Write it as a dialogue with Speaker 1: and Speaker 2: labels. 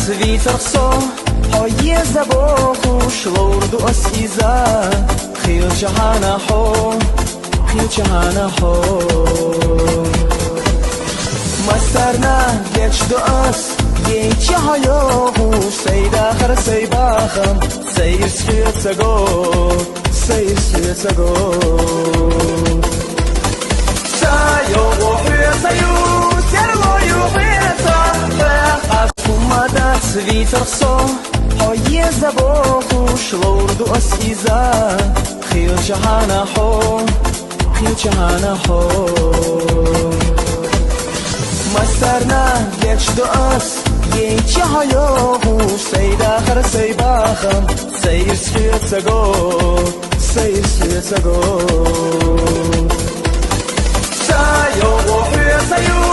Speaker 1: ويترسو هاي زبوخوش لوردو أسيزا خيل جهانا حو خيل جهانا حو مسترنا جيش دو أس جيش هايوهو سيدا خر سيباخم سير سخيتساقو سير سخيتساقو سايو وحيتايو سيرلو يوحيتا مدت ويترسو هاي زبوخوش لوردو أسيزا خيل جهانا حو خيل جهانا حو مسترنا جيش دو أس جيش هايوهو سيدا خر سيباخم سير سخيتساقو سير سخيتساقو سايو وحيتايو